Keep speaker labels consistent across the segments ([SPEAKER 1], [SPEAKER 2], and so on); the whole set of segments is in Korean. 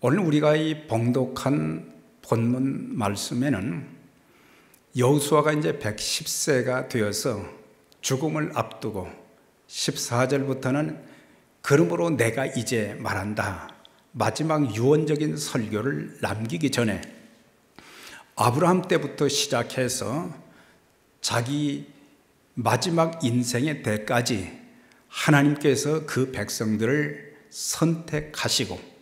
[SPEAKER 1] 오늘 우리가 이 봉독한 본문 말씀에는 여호수아가 이제 110세가 되어서 죽음을 앞두고 14절부터는 그러므로 내가 이제 말한다, 마지막 유언적인 설교를 남기기 전에 아브라함 때부터 시작해서 자기 마지막 인생의 때까지 하나님께서 그 백성들을 선택하시고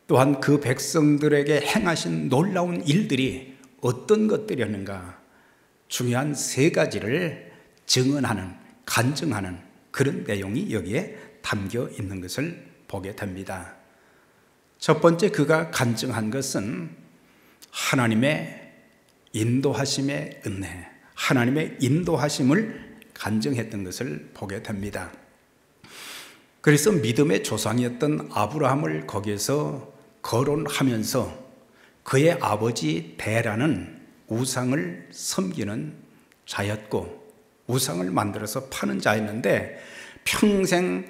[SPEAKER 1] 또한 그 백성들에게 행하신 놀라운 일들이 어떤 것들이었는가, 중요한 세 가지를 증언하는, 간증하는 그런 내용이 여기에 담겨 있는 것을 보게 됩니다. 첫 번째 그가 간증한 것은 하나님의 인도하심의 은혜, 하나님의 인도하심을 간증했던 것을 보게 됩니다. 그래서 믿음의 조상이었던 아브라함을 거기에서 거론하면서 그의 아버지 데라는 우상을 섬기는 자였고 우상을 만들어서 파는 자였는데 평생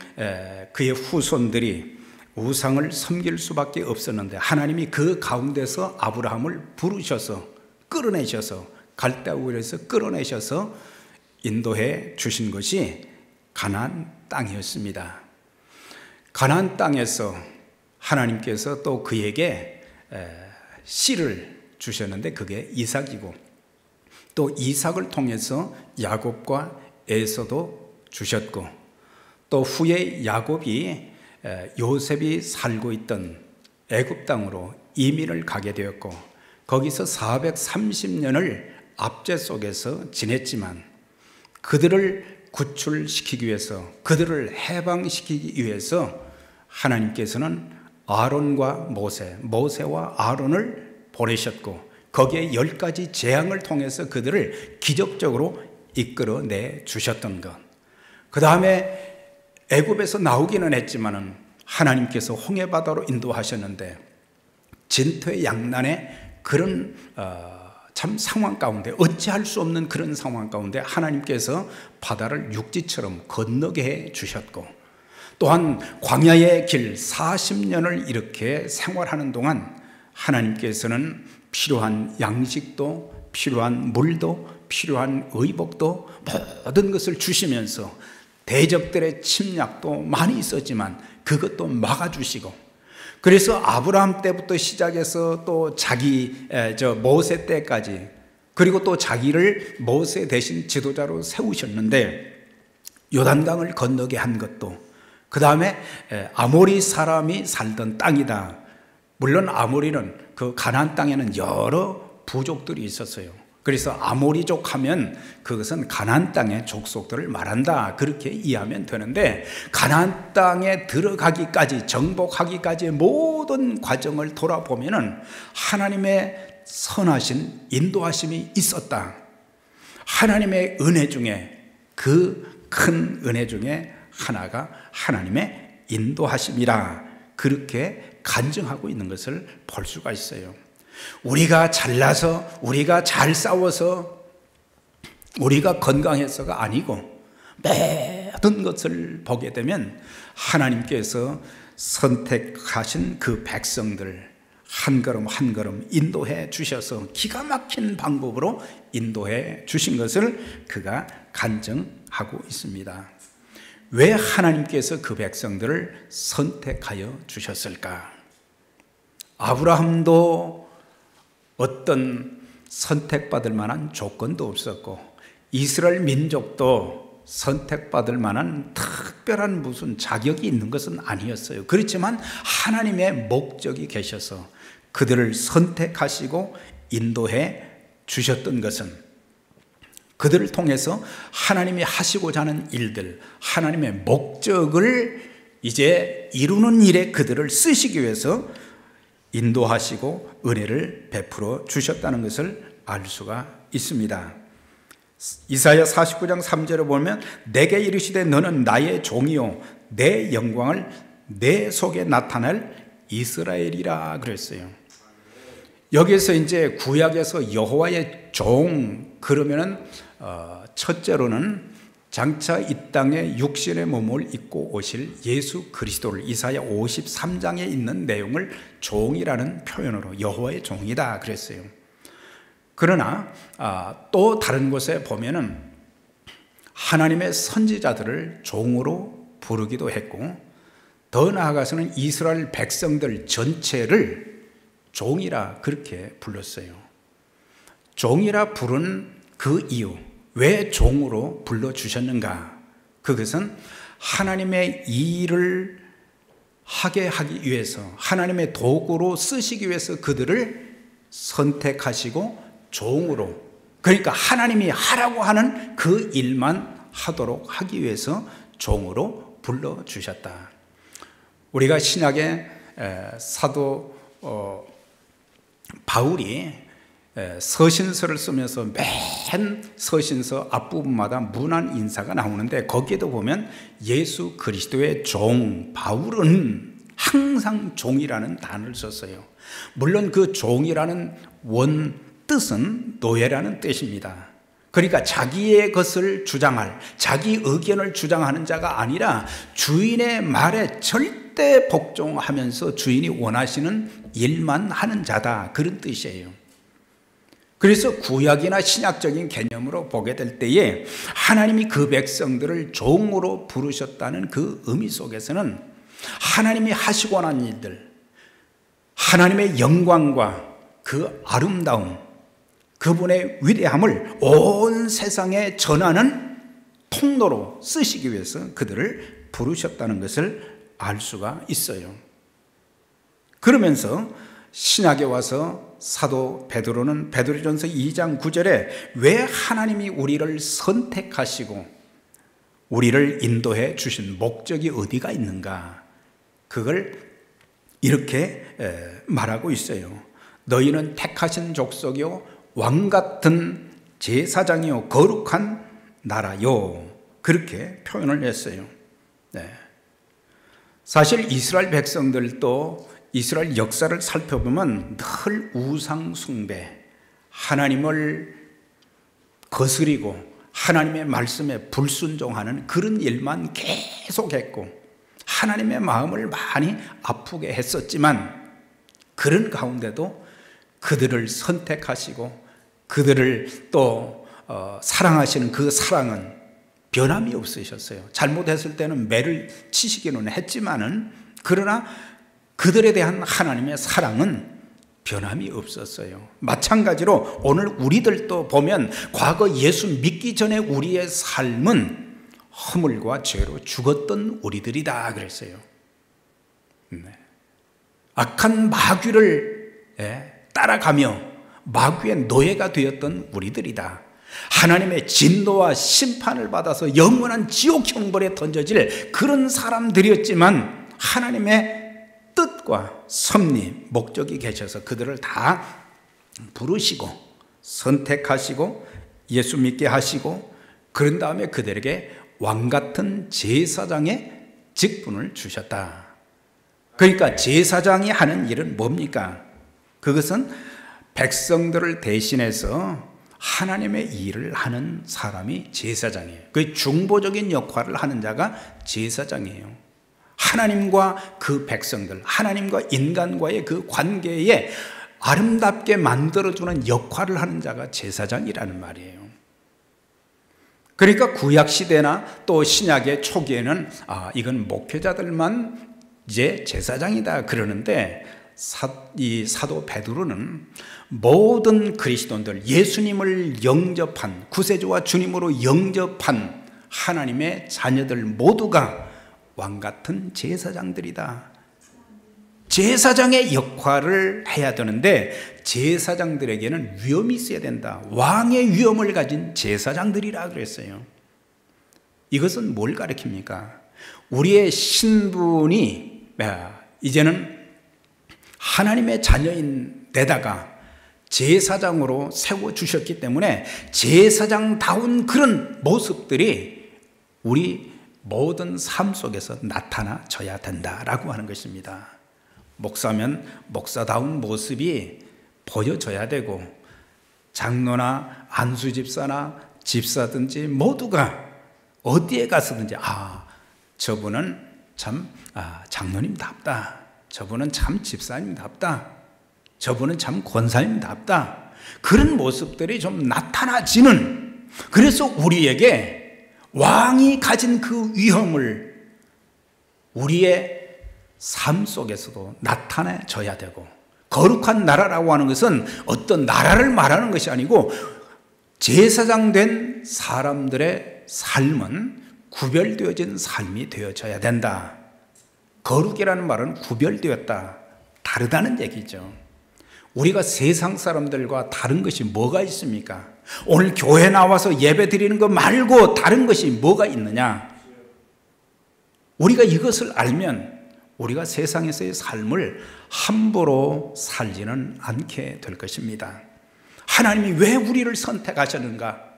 [SPEAKER 1] 그의 후손들이 우상을 섬길 수밖에 없었는데 하나님이 그 가운데서 아브라함을 부르셔서 끌어내셔서 갈대아 우에서 끌어내셔서 인도해 주신 것이 가나안 땅이었습니다. 가나안 땅에서 하나님께서 또 그에게 씨를 주셨는데 그게 이삭이고 또 이삭을 통해서 야곱과 에서도 주셨고 또 후에 야곱이 요셉이 살고 있던 애굽 땅으로 이민을 가게 되었고 거기서 430년을 압제 속에서 지냈지만 그들을 구출시키기 위해서, 그들을 해방시키기 위해서 하나님께서는 아론과 모세와 아론을 보내셨고 거기에 10가지 재앙을 통해서 그들을 기적적으로 이끌어내 주셨던 것. 그 다음에 애굽에서 나오기는 했지만은 하나님께서 홍해바다로 인도하셨는데 진토의 양난의 그런 참 상황 가운데, 어찌할 수 없는 그런 상황 가운데 하나님께서 바다를 육지처럼 건너게 해 주셨고 또한 광야의 길 40년을 이렇게 생활하는 동안 하나님께서는 필요한 양식도, 필요한 물도, 필요한 의복도 모든 것을 주시면서 대적들의 침략도 많이 있었지만 그것도 막아주시고 그래서 아브라함 때부터 시작해서 또 자기 모세 때까지 그리고 또 자기를 모세 대신 지도자로 세우셨는데 요단강을 건너게 한 것도 그 다음에 아모리 사람이 살던 땅이다. 물론 아모리는 그 가나안 땅에는 여러 부족들이 있었어요. 그래서 아모리족 하면 그것은 가나안 땅의 족속들을 말한다, 그렇게 이해하면 되는데 가나안 땅에 들어가기까지, 정복하기까지의 모든 과정을 돌아보면은 하나님의 선하신 인도하심이 있었다. 하나님의 은혜 중에 그 큰 은혜 중에 하나가 하나님의 인도하심이라 그렇게 간증하고 있는 것을 볼 수가 있어요. 우리가 잘나서, 우리가 잘 싸워서, 우리가 건강해서가 아니고 모든 것을 보게 되면 하나님께서 선택하신 그 백성들 한 걸음 한 걸음 인도해 주셔서 기가 막힌 방법으로 인도해 주신 것을 그가 간증하고 있습니다. 왜 하나님께서 그 백성들을 선택하여 주셨을까? 아브라함도 어떤 선택받을 만한 조건도 없었고 이스라엘 민족도 선택받을 만한 특별한 무슨 자격이 있는 것은 아니었어요. 그렇지만 하나님의 목적이 계셔서 그들을 선택하시고 인도해 주셨던 것은 그들을 통해서 하나님이 하시고자 하는 일들, 하나님의 목적을 이제 이루는 일에 그들을 쓰시기 위해서 인도하시고 은혜를 베풀어 주셨다는 것을 알 수가 있습니다. 이사야 49장 3절에 보면 내게 이르시되 너는 나의 종이요 내 영광을 내 속에 나타낼 이스라엘이라 그랬어요. 여기에서 이제 구약에서 여호와의 종 그러면은 첫째로는 장차 이 땅에 육신의 몸을 입고 오실 예수 그리스도를 이사야 53장에 있는 내용을 종이라는 표현으로 여호와의 종이다 그랬어요. 그러나 또 다른 곳에 보면은 하나님의 선지자들을 종으로 부르기도 했고, 더 나아가서는 이스라엘 백성들 전체를 종이라 그렇게 불렀어요. 종이라 부른 그 이유, 왜 종으로 불러주셨는가? 그것은 하나님의 일을 하게 하기 위해서, 하나님의 도구로 쓰시기 위해서 그들을 선택하시고 종으로, 그러니까 하나님이 하라고 하는 그 일만 하도록 하기 위해서 종으로 불러주셨다. 우리가 신약의 사도 바울이 서신서를 쓰면서 맨 서신서 앞부분마다 문안 인사가 나오는데, 거기에도 보면 예수 그리스도의 종 바울은 항상 종이라는 단어를 썼어요. 물론 그 종이라는 원 뜻은 노예라는 뜻입니다. 그러니까 자기의 것을 주장할, 자기 의견을 주장하는 자가 아니라 주인의 말에 절대 복종하면서 주인이 원하시는 일만 하는 자다, 그런 뜻이에요. 그래서 구약이나 신약적인 개념으로 보게 될 때에 하나님이 그 백성들을 종으로 부르셨다는 그 의미 속에서는 하나님이 하시고 난 일들, 하나님의 영광과 그 아름다움, 그분의 위대함을 온 세상에 전하는 통로로 쓰시기 위해서 그들을 부르셨다는 것을 알 수가 있어요. 그러면서 신약에 와서 사도 베드로는 베드로전서 2장 9절에 왜 하나님이 우리를 선택하시고 우리를 인도해 주신 목적이 어디가 있는가, 그걸 이렇게 말하고 있어요. 너희는 택하신 족속이요 왕같은 제사장이요 거룩한 나라요, 그렇게 표현을 했어요. 네. 사실 이스라엘 백성들도 이스라엘 역사를 살펴보면 늘 우상 숭배, 하나님을 거스리고 하나님의 말씀에 불순종하는 그런 일만 계속했고 하나님의 마음을 많이 아프게 했었지만, 그런 가운데도 그들을 선택하시고 그들을 또 사랑하시는 그 사랑은 변함이 없으셨어요. 잘못했을 때는 매를 치시기는 했지만은, 그러나 그들에 대한 하나님의 사랑은 변함이 없었어요. 마찬가지로 오늘 우리들도 보면 과거 예수 믿기 전에 우리의 삶은 허물과 죄로 죽었던 우리들이다 그랬어요. 네. 악한 마귀를 따라가며 마귀의 노예가 되었던 우리들이다. 하나님의 진노와 심판을 받아서 영원한 지옥 형벌에 던져질 그런 사람들이었지만, 하나님의 뜻과 섭리, 목적이 계셔서 그들을 다 부르시고 선택하시고 예수 믿게 하시고, 그런 다음에 그들에게 왕같은 제사장의 직분을 주셨다. 그러니까 제사장이 하는 일은 뭡니까? 그것은 백성들을 대신해서 하나님의 일을 하는 사람이 제사장이에요. 그 중보적인 역할을 하는 자가 제사장이에요. 하나님과 그 백성들, 하나님과 인간과의 그 관계에 아름답게 만들어주는 역할을 하는 자가 제사장이라는 말이에요. 그러니까 구약시대나 또 신약의 초기에는 이건 목회자들만 이제 제사장이다 그러는데, 이 사도 베드로는 모든 그리스도인들, 예수님을 영접한, 구세주와 주님으로 영접한 하나님의 자녀들 모두가 왕같은 제사장들이다. 제사장의 역할을 해야 되는데 제사장들에게는 위엄이 있어야 된다. 왕의 위엄을 가진 제사장들이라 그랬어요. 이것은 뭘 가리킵니까? 우리의 신분이 이제는 하나님의 자녀인 데다가 제사장으로 세워주셨기 때문에 제사장다운 그런 모습들이 우리 모든 삶 속에서 나타나져야 된다라고 하는 것입니다. 목사면 목사다운 모습이 보여져야 되고, 장로나 안수집사나 집사든지 모두가 어디에 가서든지 저분은 참 장로님답다. 저분은 참 집사님답다. 저분은 참 권사님답다. 그런 모습들이 좀 나타나지는, 그래서 우리에게 왕이 가진 그 위엄을 우리의 삶 속에서도 나타내줘야 되고, 거룩한 나라라고 하는 것은 어떤 나라를 말하는 것이 아니고 제사장 된 사람들의 삶은 구별되어진 삶이 되어져야 된다. 거룩이라는 말은 구별되었다, 다르다는 얘기죠. 우리가 세상 사람들과 다른 것이 뭐가 있습니까? 오늘 교회 나와서 예배 드리는 것 말고 다른 것이 뭐가 있느냐? 우리가 이것을 알면 우리가 세상에서의 삶을 함부로 살지는 않게 될 것입니다. 하나님이 왜 우리를 선택하셨는가?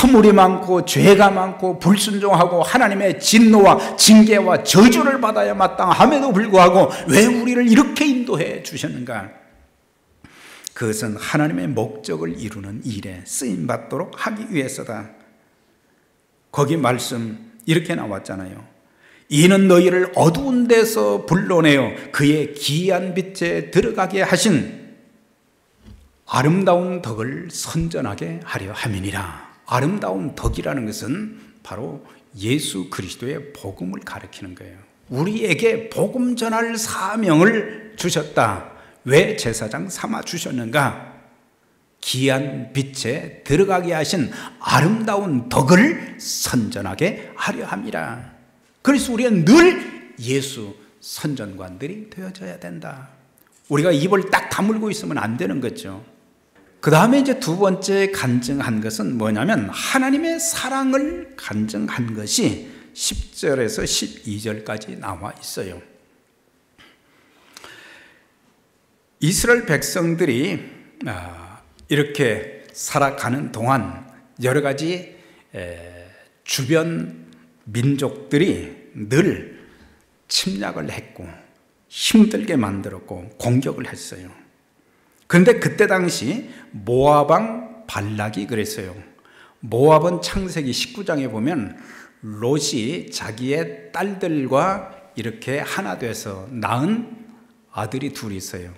[SPEAKER 1] 허물이 많고 죄가 많고 불순종하고 하나님의 진노와 징계와 저주를 받아야 마땅함에도 불구하고 왜 우리를 이렇게 인도해 주셨는가? 그것은 하나님의 목적을 이루는 일에 쓰임받도록 하기 위해서다. 거기 말씀 이렇게 나왔잖아요. 이는 너희를 어두운 데서 불러내어 그의 기이한 빛에 들어가게 하신 아름다운 덕을 선전하게 하려 함이니라. 아름다운 덕이라는 것은 바로 예수 그리스도의 복음을 가리키는 거예요. 우리에게 복음 전할 사명을 주셨다. 왜 제사장 삼아 주셨는가? 기이한 빛에 들어가게 하신 아름다운 덕을 선전하게 하려 함이라. 그래서 우리는 늘 예수 선전관들이 되어져야 된다. 우리가 입을 딱 다물고 있으면 안 되는 거죠. 그 다음에 이제 두 번째 간증한 것은 뭐냐면 하나님의 사랑을 간증한 것이 10절에서 12절까지 나와 있어요. 이스라엘 백성들이 이렇게 살아가는 동안 여러 가지 주변 민족들이 늘 침략을 했고 힘들게 만들었고 공격을 했어요. 그런데 그때 당시 모압 왕 발락이 그랬어요. 모압은 창세기 19장에 보면 롯이 자기의 딸들과 이렇게 하나 돼서 낳은 아들이 둘이 있어요.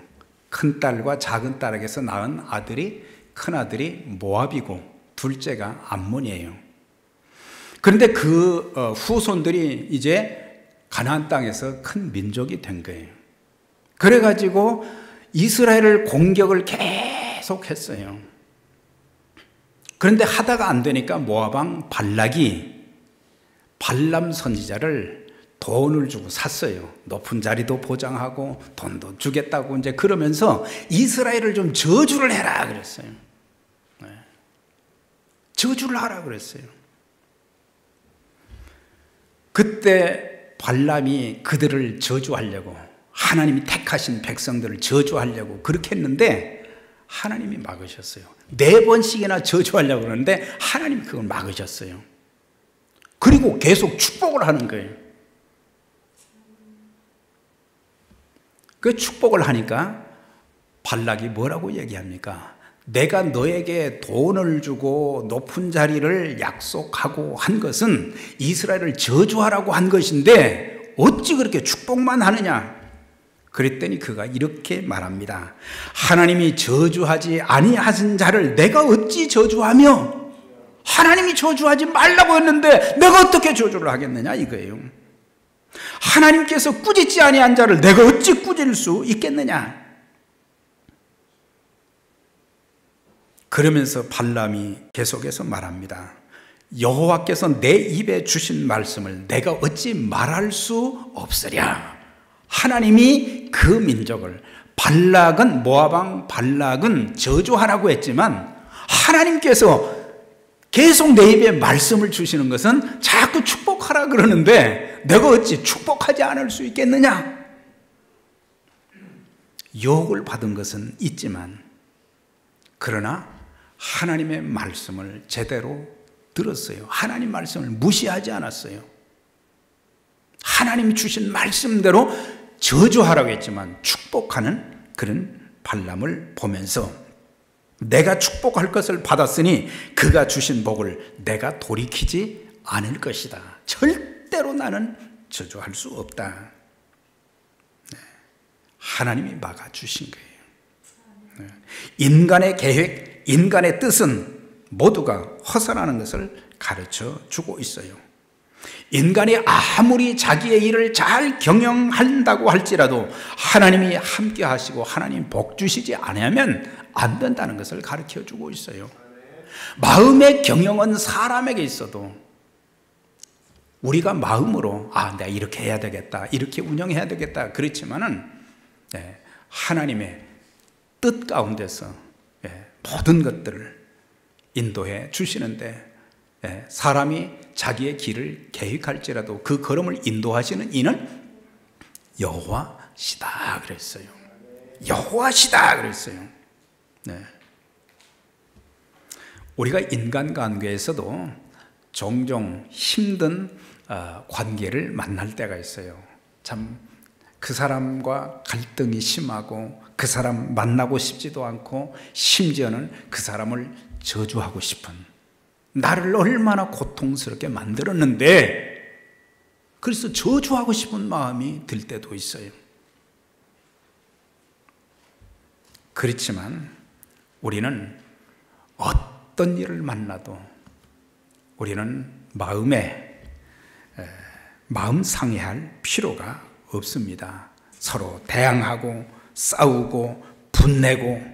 [SPEAKER 1] 큰 딸과 작은 딸에게서 낳은 아들이, 큰 아들이 모압이고 둘째가 암몬이에요. 그런데 그 후손들이 이제 가나안 땅에서 큰 민족이 된 거예요. 그래가지고 이스라엘을 공격을 계속 했어요. 그런데 하다가 안 되니까 모압 왕 발락이 발람 선지자를 돈을 주고 샀어요. 높은 자리도 보장하고 돈도 주겠다고 이제 그러면서 이스라엘을 좀 저주를 해라 그랬어요. 저주를 하라 그랬어요. 그때 발람이 그들을 저주하려고, 하나님이 택하신 백성들을 저주하려고 그렇게 했는데 하나님이 막으셨어요. 4번씩이나 저주하려고 그러는데 하나님이 그걸 막으셨어요. 그리고 계속 축복을 하는 거예요. 그 축복을 하니까 발락이 뭐라고 얘기합니까? 내가 너에게 돈을 주고 높은 자리를 약속하고 한 것은 이스라엘을 저주하라고 한 것인데 어찌 그렇게 축복만 하느냐? 그랬더니 그가 이렇게 말합니다. 하나님이 저주하지 아니하신 자를 내가 어찌 저주하며, 하나님이 저주하지 말라고 했는데 내가 어떻게 저주를 하겠느냐 이거예요. 하나님께서 꾸짖지 아니한 자를 내가 어찌 꾸짖을 수 있겠느냐. 그러면서 발람이 계속해서 말합니다. 여호와께서 내 입에 주신 말씀을 내가 어찌 말할 수 없으랴. 하나님이 그 민족을, 발락은, 모압 왕 발락은 저주하라고 했지만 하나님께서 계속 내 입에 말씀을 주시는 것은 자꾸 축복하라 그러는데 내가 어찌 축복하지 않을 수 있겠느냐. 유혹을 받은 것은 있지만 그러나 하나님의 말씀을 제대로 들었어요. 하나님 말씀을 무시하지 않았어요. 하나님이 주신 말씀대로 저주하라고 했지만 축복하는 그런 발람을 보면서 내가 축복할 것을 받았으니 그가 주신 복을 내가 돌이키지 않을 것이다. 절대로 나는 저주할 수 없다. 하나님이 막아주신 거예요. 인간의 계획, 인간의 뜻은 모두가 허선하는 것을 가르쳐 주고 있어요. 인간이 아무리 자기의 일을 잘 경영한다고 할지라도 하나님이 함께 하시고 하나님 복 주시지 않으면 안 된다는 것을 가르쳐 주고 있어요. 마음의 경영은 사람에게 있어도 우리가 마음으로 내가 이렇게 해야 되겠다, 이렇게 운영해야 되겠다 그렇지만은 하나님의 뜻 가운데서 모든 것들을 인도해 주시는데 사람이 자기의 길을 계획할지라도 그 걸음을 인도하시는 이는 여호와시다 그랬어요. 여호와시다 그랬어요. 우리가 인간관계에서도 종종 힘든 관계를 만날 때가 있어요. 참 그 사람과 갈등이 심하고 그 사람 만나고 싶지도 않고 심지어는 그 사람을 저주하고 싶은, 나를 얼마나 고통스럽게 만들었는데 그래서 저주하고 싶은 마음이 들 때도 있어요. 그렇지만 우리는 어떤 일을 만나도 우리는 마음 상해할 필요가 없습니다. 서로 대항하고 싸우고 분내고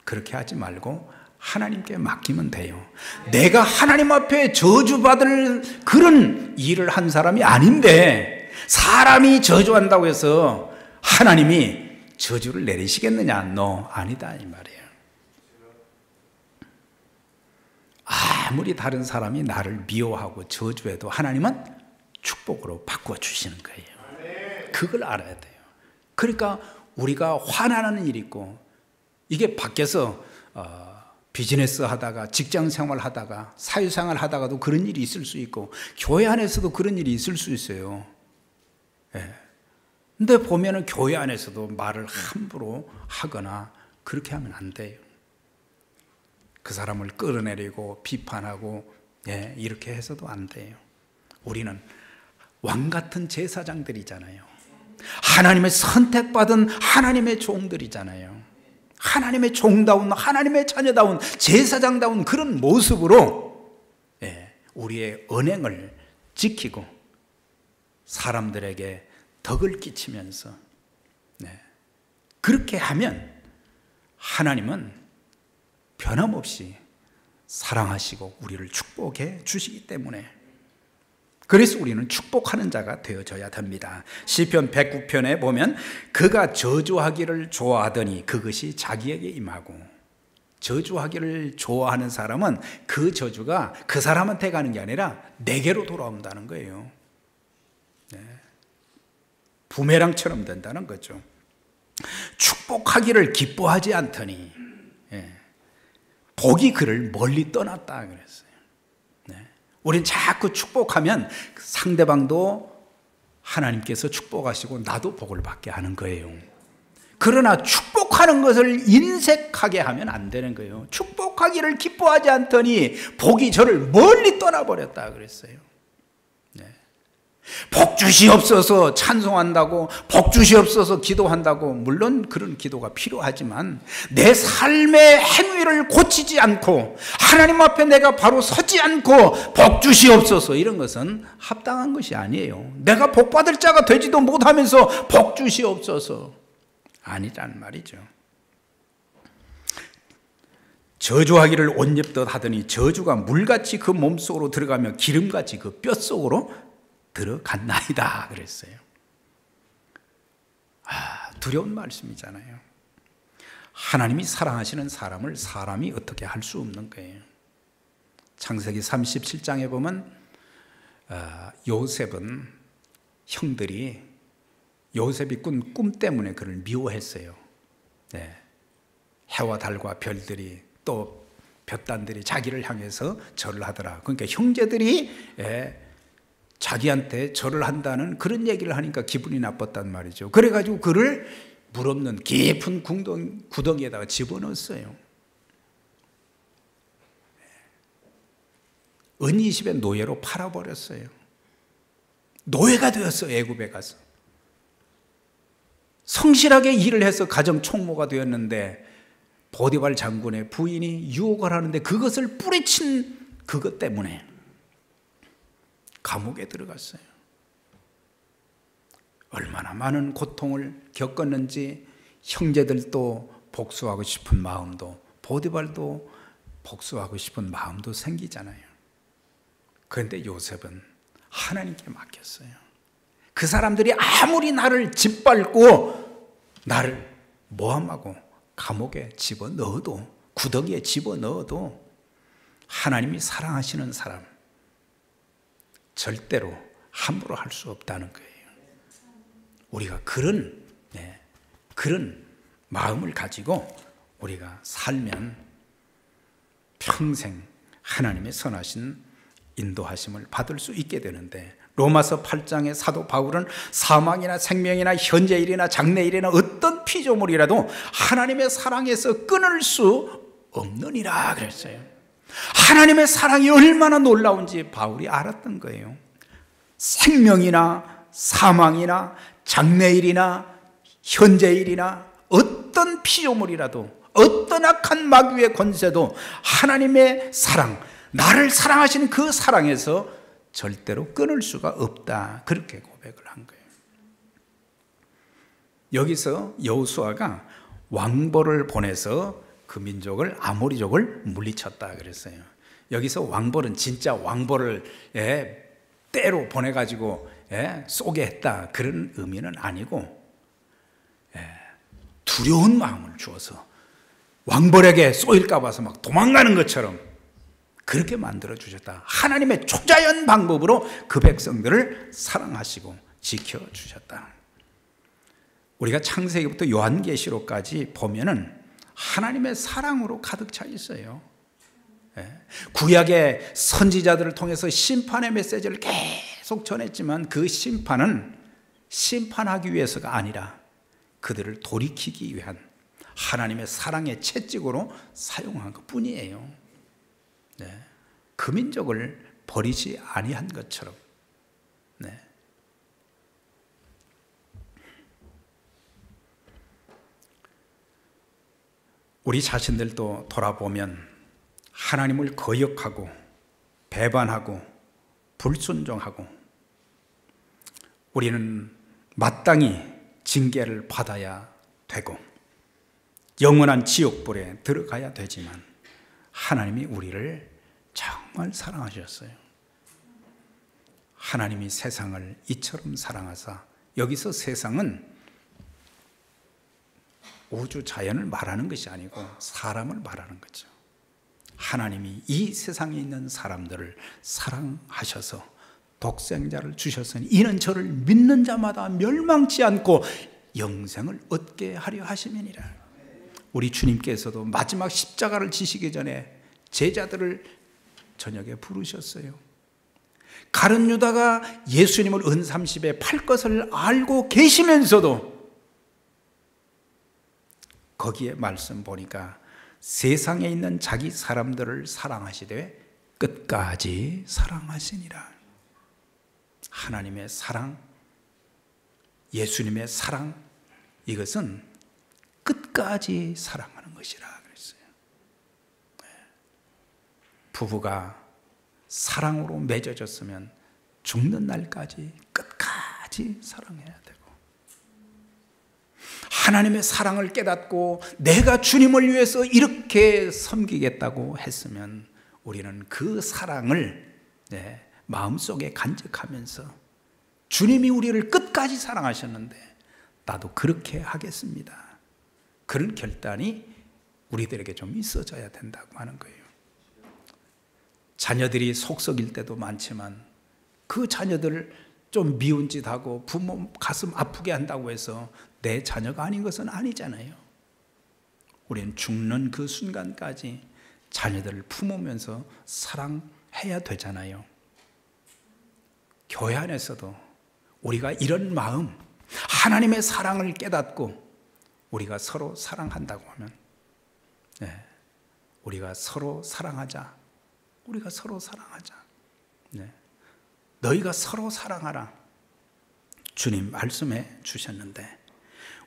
[SPEAKER 1] 그렇게 하지 말고 하나님께 맡기면 돼요. 내가 하나님 앞에 저주받을 그런 일을 한 사람이 아닌데 사람이 저주한다고 해서 하나님이 저주를 내리시겠느냐? No, 아니다 이 말이에요. 아무리 다른 사람이 나를 미워하고 저주해도 하나님은 축복으로 바꿔주시는 거예요. 그걸 알아야 돼요. 그러니까 우리가 화나는 일이 있고, 이게 밖에서 비즈니스 하다가, 직장 생활 하다가, 사회생활 하다가도 그런 일이 있을 수 있고, 교회 안에서도 그런 일이 있을 수 있어요. 근데 보면은 교회 안에서도 말을 함부로 하거나 그렇게 하면 안 돼요. 그 사람을 끌어내리고 비판하고 이렇게 해서도 안 돼요. 우리는 왕 같은 제사장들이잖아요. 하나님의 선택받은 하나님의 종들이잖아요. 하나님의 종다운, 하나님의 자녀다운, 제사장다운 그런 모습으로 우리의 언행을 지키고 사람들에게 덕을 끼치면서 그렇게 하면 하나님은 변함없이 사랑하시고 우리를 축복해 주시기 때문에, 그래서 우리는 축복하는 자가 되어져야 됩니다. 시편 109편에 보면 그가 저주하기를 좋아하더니 그것이 자기에게 임하고, 저주하기를 좋아하는 사람은 그 저주가 그 사람한테 가는 게 아니라 내게로 돌아온다는 거예요. 부메랑처럼 된다는 거죠. 축복하기를 기뻐하지 않더니 복이 그를 멀리 떠났다 그랬어요. 우린 자꾸 축복하면 상대방도 하나님께서 축복하시고 나도 복을 받게 하는 거예요. 그러나 축복하는 것을 인색하게 하면 안 되는 거예요. 축복하기를 기뻐하지 않더니 복이 저를 멀리 떠나버렸다 그랬어요. 복 주시옵소서 찬송한다고, 복 주시옵소서 기도한다고, 물론 그런 기도가 필요하지만 내 삶의 행위를 고치지 않고 하나님 앞에 내가 바로 서지 않고 복 주시옵소서 이런 것은 합당한 것이 아니에요. 내가 복 받을 자가 되지도 못하면서 복 주시옵소서 아니란 말이죠. 저주하기를 옷 입듯 하더니 저주가 물같이 그 몸속으로 들어가며 기름같이 그 뼛속으로 들어갔나이다 그랬어요. 두려운 말씀이잖아요. 하나님이 사랑하시는 사람을 사람이 어떻게 할 수 없는 거예요. 창세기 37장에 보면 요셉은 형들이 요셉이 꾼 꿈 때문에 그를 미워했어요. 해와 달과 별들이 또 볕단들이 자기를 향해서 절을 하더라. 그러니까 형제들이 자기한테 절을 한다는 그런 얘기를 하니까 기분이 나빴단 말이죠. 그래가지고 그를 물 없는 깊은 구덩이에다가 집어넣었어요. 은20의 노예로 팔아버렸어요. 노예가 되었어요. 애굽에 가서 성실하게 일을 해서 가정 총무가 되었는데 보디발 장군의 부인이 유혹을 하는데 그것을 뿌리친 그것 때문에 감옥에 들어갔어요. 얼마나 많은 고통을 겪었는지 형제들도 복수하고 싶은 마음도, 보디발도 복수하고 싶은 마음도 생기잖아요. 그런데 요셉은 하나님께 맡겼어요. 그 사람들이 아무리 나를 짓밟고 나를 모함하고 감옥에 집어넣어도, 구덩이에 집어넣어도 하나님이 사랑하시는 사람 절대로 함부로 할 수 없다는 거예요. 우리가 그런 마음을 가지고 우리가 살면 평생 하나님의 선하신 인도하심을 받을 수 있게 되는데, 로마서 8장의 사도 바울은 사망이나 생명이나 현재일이나 장래일이나 어떤 피조물이라도 하나님의 사랑에서 끊을 수 없느니라 그랬어요. 하나님의 사랑이 얼마나 놀라운지 바울이 알았던 거예요. 생명이나 사망이나 장래일이나 현재일이나 어떤 피조물이라도, 어떤 악한 마귀의 권세도 하나님의 사랑, 나를 사랑하시는 그 사랑에서 절대로 끊을 수가 없다, 그렇게 고백을 한 거예요. 여기서 여호수아가 왕벌을 보내서 그 민족을, 아모리족을 물리쳤다 그랬어요. 여기서 왕벌은 진짜 왕벌을 때로 보내가지고 쏘게 했다, 그런 의미는 아니고 두려운 마음을 주어서 왕벌에게 쏘일까 봐서 막 도망가는 것처럼 그렇게 만들어 주셨다. 하나님의 초자연 방법으로 그 백성들을 사랑하시고 지켜주셨다. 우리가 창세기부터 요한계시록까지 보면은 하나님의 사랑으로 가득 차 있어요. 구약의 선지자들을 통해서 심판의 메시지를 계속 전했지만 그 심판은 심판하기 위해서가 아니라 그들을 돌이키기 위한 하나님의 사랑의 채찍으로 사용한 것 뿐이에요. 그 민족을 버리지 아니한 것처럼. 우리 자신들도 돌아보면 하나님을 거역하고 배반하고 불순종하고 우리는 마땅히 징계를 받아야 되고 영원한 지옥불에 들어가야 되지만 하나님이 우리를 정말 사랑하셨어요. 하나님이 세상을 이처럼 사랑하사, 여기서 세상은 우주 자연을 말하는 것이 아니고 사람을 말하는 거죠. 하나님이 이 세상에 있는 사람들을 사랑하셔서 독생자를 주셨으니 이는 저를 믿는 자마다 멸망치 않고 영생을 얻게 하려 하심이니라. 우리 주님께서도 마지막 십자가를 지시기 전에 제자들을 저녁에 부르셨어요. 가룟 유다가 예수님을 은30에 팔 것을 알고 계시면서도 거기에 말씀 보니까 세상에 있는 자기 사람들을 사랑하시되 끝까지 사랑하시니라. 하나님의 사랑, 예수님의 사랑, 이것은 끝까지 사랑하는 것이라 그랬어요. 부부가 사랑으로 맺어졌으면 죽는 날까지 끝까지 사랑해야 되고, 하나님의 사랑을 깨닫고 내가 주님을 위해서 이렇게 섬기겠다고 했으면 우리는 그 사랑을 마음속에 간직하면서 주님이 우리를 끝까지 사랑하셨는데 나도 그렇게 하겠습니다, 그런 결단이 우리들에게 좀 있어져야 된다고 하는 거예요. 자녀들이 속 썩일 때도 많지만 그 자녀들 좀 미운 짓 하고 부모 가슴 아프게 한다고 해서 내 자녀가 아닌 것은 아니잖아요. 우리는 죽는 그 순간까지 자녀들을 품으면서 사랑해야 되잖아요. 교회 안에서도 우리가 이런 마음, 하나님의 사랑을 깨닫고 우리가 서로 사랑한다고 하면, 우리가 서로 사랑하자, 우리가 서로 사랑하자. 너희가 서로 사랑하라. 주님 말씀해 주셨는데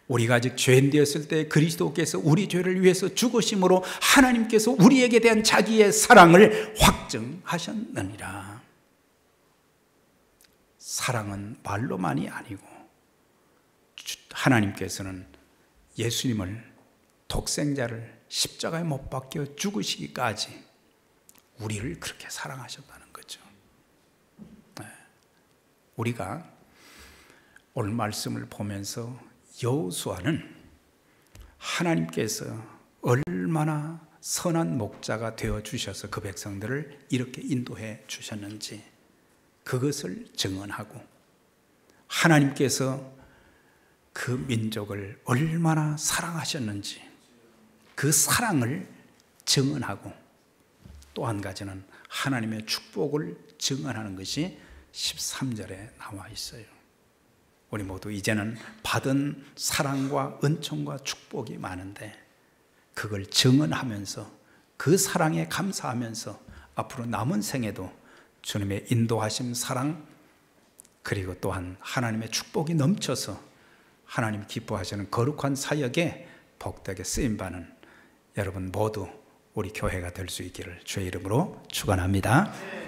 [SPEAKER 1] 우리가 아직 죄인 되었을 때 그리스도께서 우리 죄를 위해서 죽으심으로 하나님께서 우리에게 대한 자기의 사랑을 확증하셨느니라. 사랑은 말로만이 아니고 하나님께서는 예수님을 독생자를 십자가에 못 박혀 죽으시기까지 우리를 그렇게 사랑하셨다는 거죠. 우리가 오늘 말씀을 보면서 여호수아는 하나님께서 얼마나 선한 목자가 되어 주셔서 그 백성들을 이렇게 인도해 주셨는지 그것을 증언하고 하나님께서 그 민족을 얼마나 사랑하셨는지 그 사랑을 증언하고 또 한 가지는 하나님의 축복을 증언하는 것이 13절에 나와 있어요. 우리 모두 이제는 받은 사랑과 은총과 축복이 많은데 그걸 증언하면서 그 사랑에 감사하면서 앞으로 남은 생에도 주님의 인도하심 사랑 그리고 또한 하나님의 축복이 넘쳐서 하나님 기뻐하시는 거룩한 사역에 복되게 쓰임받는 여러분 모두 우리 교회가 될 수 있기를 주의 이름으로 축원합니다.